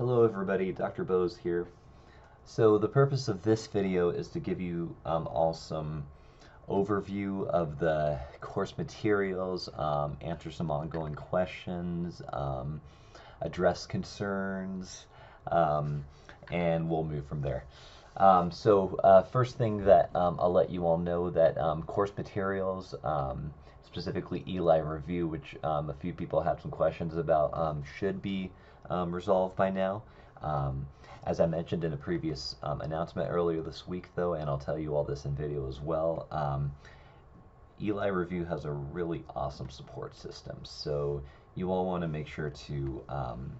Hello everybody, Dr. Bose here. So the purpose of this video is to give you all some overview of the course materials, answer some ongoing questions, address concerns, um, and we'll move from there. First thing that I'll let you all know that course materials, specifically Eli Review, which a few people had some questions about, should be resolved by now. Um, as I mentioned in a previous announcement earlier this week, though, and I'll tell you all this in video as well, Eli Review has a really awesome support system. So you all want to make sure to,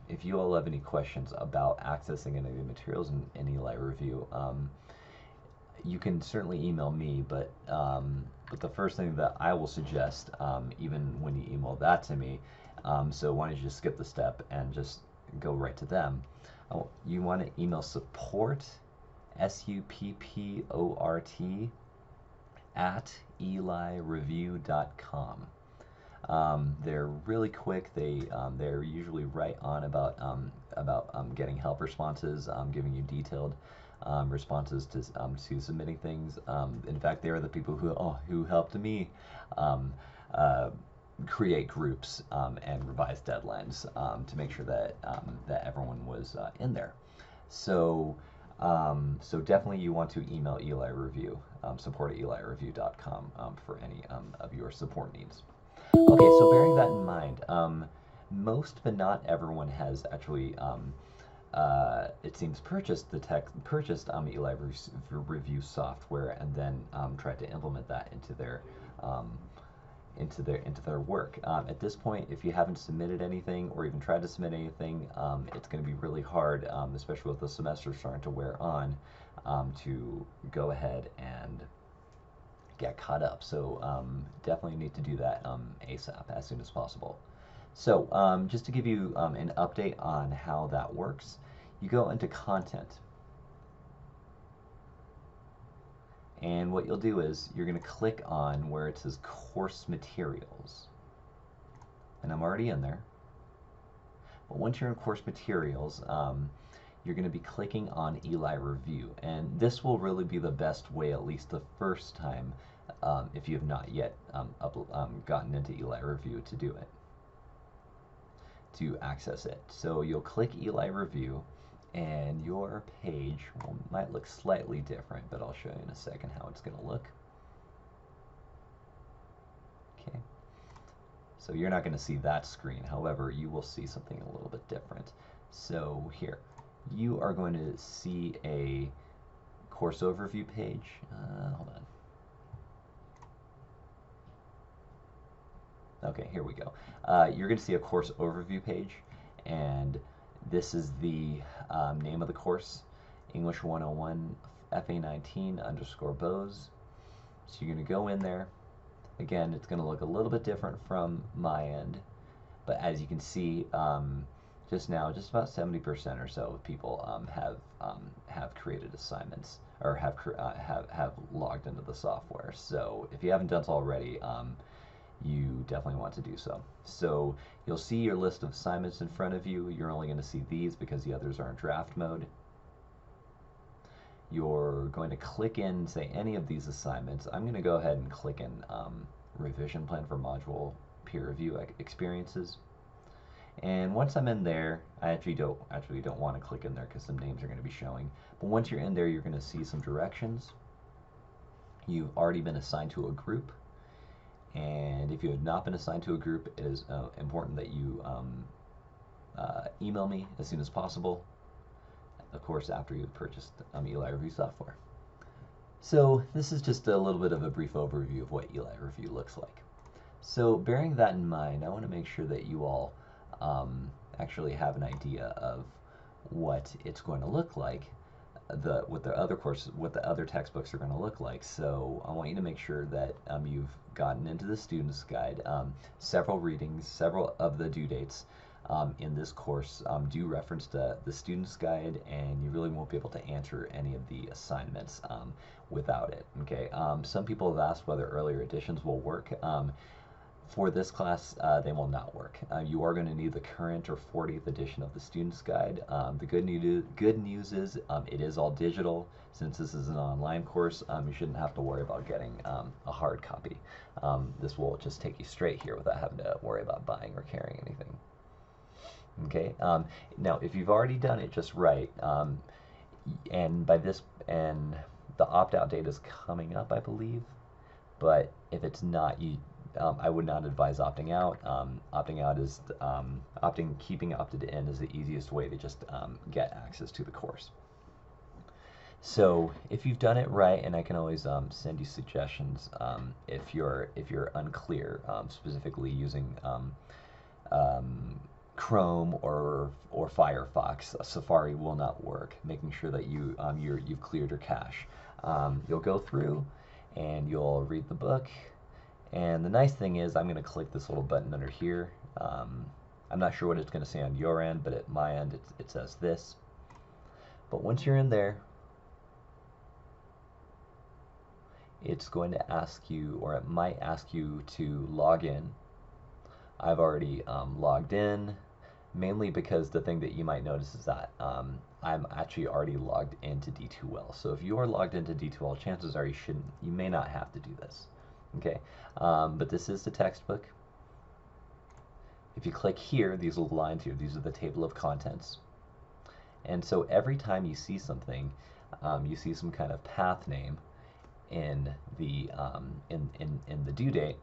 if you all have any questions about accessing any of the materials in Eli Review, you can certainly email me, but the first thing that I will suggest, even when you email that to me, so why don't you just skip the step and just go right to them. You want to email support, SUPPORT, at elireview.com. They're really quick. They're usually right on about getting help responses, giving you detailed responses to submitting things. In fact, they are the people who helped me um, uh, create groups and revise deadlines to make sure that everyone was in there. So so definitely you want to email Eli Review, support at elireview.com for any of your support needs. Okay, so bearing that in mind, most but not everyone has actually, it seems, purchased Eli Review software and then tried to implement that um, into their work. At this point, if you haven't submitted anything or even tried to submit anything, it's going to be really hard, especially with the semester starting to wear on, to go ahead and get caught up. So definitely need to do that ASAP, as soon as possible. So just to give you an update on how that works, you go into content. And what you'll do is you're going to click on where it says course materials. And I'm already in there. But once you're in course materials, you're going to be clicking on Eli Review. And this will really be the best way, at least the first time, if you have not yet gotten into Eli Review, to do it, to access it. So you'll click Eli Review, and your page might look slightly different, but I'll show you in a second how it's going to look. Okay. So you're not going to see that screen. However, you will see something a little bit different. So here, you are going to see a course overview page. Hold on. Okay, here we go. You're going to see a course overview page, and this is the name of the course, English 101 FA19 _ Bose. So you're going to go in there. Again, it's going to look a little bit different from my end, but as you can see, just now, just about 70% or so of people have created assignments or have logged into the software. So if you haven't done so already, you definitely want to do so. So you'll see your list of assignments in front of you. You're only going to see these because the others are in draft mode. You're going to click in, say, any of these assignments. I'm going to go ahead and click in revision plan for module peer review experiences. And once I'm in there, I actually don't want to click in there because some names are going to be showing. But once you're in there, you're going to see some directions. You've already been assigned to a group. And if you have not been assigned to a group, it is important that you email me as soon as possible, of course, after you've purchased Eli Review software. So this is just a little bit of a brief overview of what Eli Review looks like. So bearing that in mind, I want to make sure that you all actually have an idea of what it's going to look like, what the other textbooks are going to look like. So I want you to make sure that you've gotten into the student's guide. Several readings, several of the due dates in this course do reference the student's guide, and you really won't be able to answer any of the assignments without it. Okay. Some people have asked whether earlier editions will work. For this class, they will not work. You are going to need the current or 40th edition of the Student's Guide. The good news is it is all digital. Since this is an online course, you shouldn't have to worry about getting a hard copy. This will just take you straight here without having to worry about buying or carrying anything. Okay. Now, if you've already done it just right, and the opt-out date is coming up, I believe. But if it's not, I would not advise opting out. Opting out is keeping opted in is the easiest way to just get access to the course. So if you've done it right, and I can always send you suggestions if you're unclear, specifically using Chrome or Firefox. Safari will not work. Making sure that you've cleared your cache. You'll go through and you'll read the book. And the nice thing is I'm going to click this little button under here. I'm not sure what it's going to say on your end, but at my end it says this. But once you're in there, it's going to ask you, or it might ask you to log in. I've already logged in, mainly because the thing that you might notice is that I'm actually already logged into D2L. So if you are logged into D2L, chances are you may not have to do this. Okay, but this is the textbook. If you click here, these little lines here, these are the table of contents. And so every time you see something, you see some kind of path name in the due date,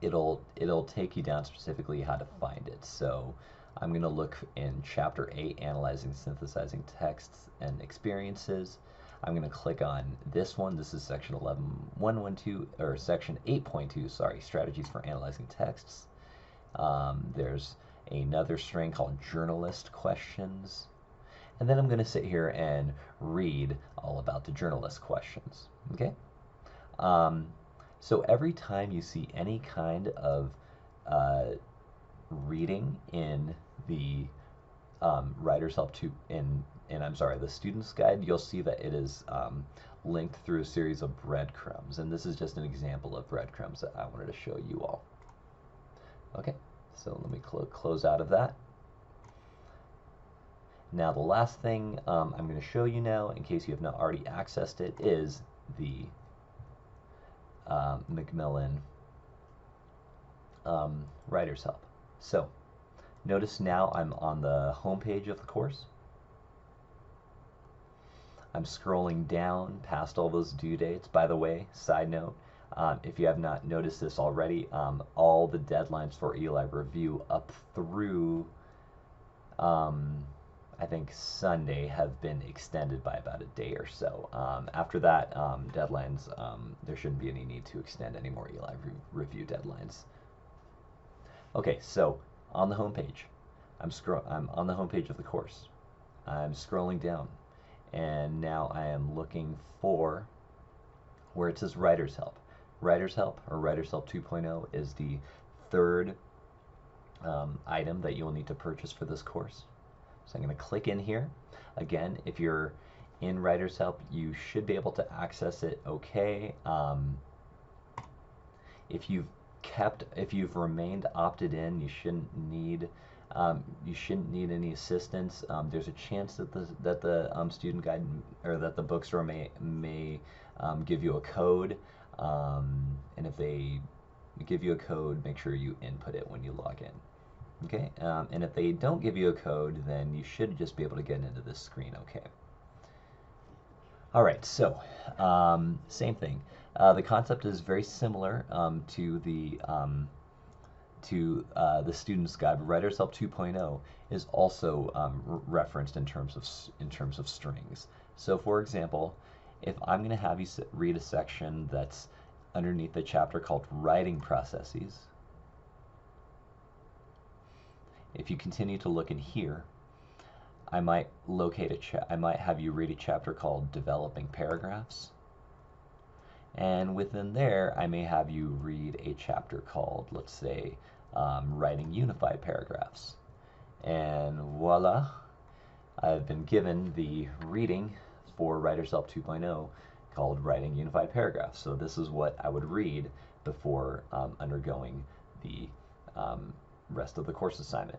it'll take you down specifically how to find it. So I'm going to look in Chapter 8, Analyzing, Synthesizing Texts and Experiences. I'm going to click on this one. This is section 11.112, or section 8.2, sorry, Strategies for Analyzing Texts. There's another string called Journalist Questions. And then I'm going to sit here and read all about the journalist questions. Okay? So every time you see any kind of reading in the Writer's Help 2, the Student's Guide, you'll see that it is linked through a series of breadcrumbs. And this is just an example of breadcrumbs that I wanted to show you all. Okay, so let me close out of that. Now the last thing I'm going to show you now, in case you have not already accessed it, is the Macmillan Writer's Help. So notice now I'm on the home page of the course. I'm scrolling down past all those due dates. By the way, side note, if you have not noticed this already, all the deadlines for eLive Review up through I think Sunday have been extended by about a day or so. After that, deadlines, there shouldn't be any need to extend any more eLive Review deadlines. Okay, so on the home page, I'm on the home page of the course. I'm scrolling down, and now I am looking for where it says Writer's Help. Writer's Help, or Writer's Help 2.0, is the third item that you will need to purchase for this course. So I'm going to click in here. Again, if you're in Writer's Help, you should be able to access it okay. If you've remained opted in, you shouldn't need any assistance. There's a chance that the student guide, or that the bookstore may give you a code, and if they give you a code, make sure you input it when you log in. Okay, and if they don't give you a code, then you should just be able to get into this screen. Okay. All right, so same thing. The concept is very similar to the Student's Guide. Writer's Help 2.0 is also referenced in terms of strings. So, for example, if I'm going to have you read a section that's underneath a chapter called Writing Processes, if you continue to look in here, I might have you read a chapter called Developing Paragraphs. And within there, I may have you read a chapter called, let's say, Writing Unified Paragraphs. And voila, I've been given the reading for Writer's Help 2.0 called Writing Unified Paragraphs. So this is what I would read before undergoing the rest of the course assignment.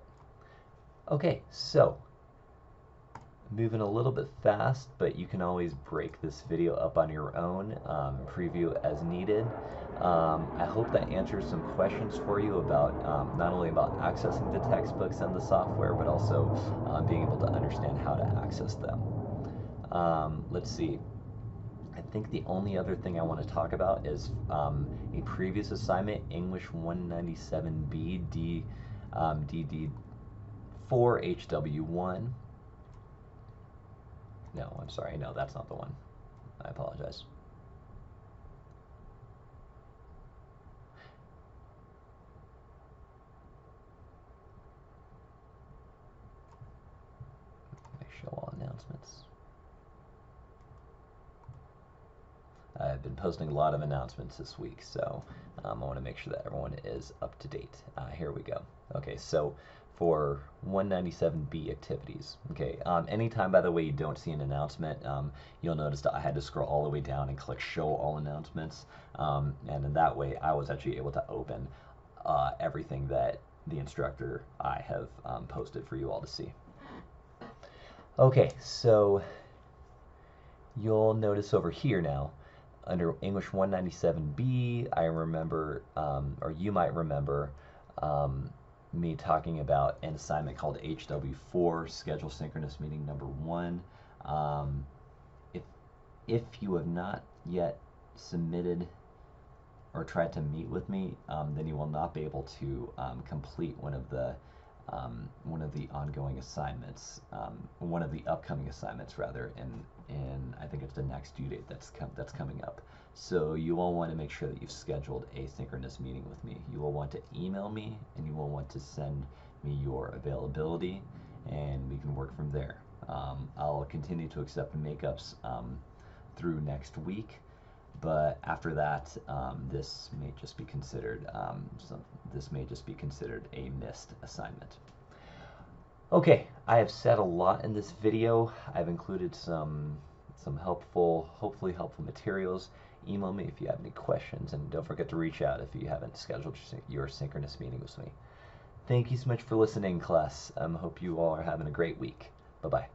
Okay, so moving a little bit fast, but you can always break this video up on your own, preview as needed. I hope that answers some questions for you about not only about accessing the textbooks and the software, but also being able to understand how to access them. Let's see. I think the only other thing I want to talk about is a previous assignment, English 197B DD4 HW1. No, I'm sorry. No, that's not the one. I apologize. Show all announcements. I've been posting a lot of announcements this week, so I want to make sure that everyone is up to date. Here we go. Okay, so for 197B activities. Okay, anytime, by the way, you don't see an announcement, you'll notice that I had to scroll all the way down and click Show All Announcements, and in that way, I was actually able to open everything that the instructor I have posted for you all to see. Okay, so you'll notice over here now, under English 197B, I remember, or you might remember, me talking about an assignment called HW4, Schedule Synchronous Meeting Number 1. If you have not yet submitted or tried to meet with me, then you will not be able to complete one of the ongoing assignments, one of the upcoming assignments rather, in I think it's the next due date that's coming up. So you will want to make sure that you've scheduled a synchronous meeting with me. You will want to email me, and you will want to send me your availability, and we can work from there. I'll continue to accept makeups through next week, but after that, this may just be considered a missed assignment. Okay, I have said a lot in this video. I've included some hopefully helpful materials. Email me if you have any questions, and don't forget to reach out if you haven't scheduled your synchronous meeting with me. Thank you so much for listening, class. Hope you all are having a great week. Bye-bye.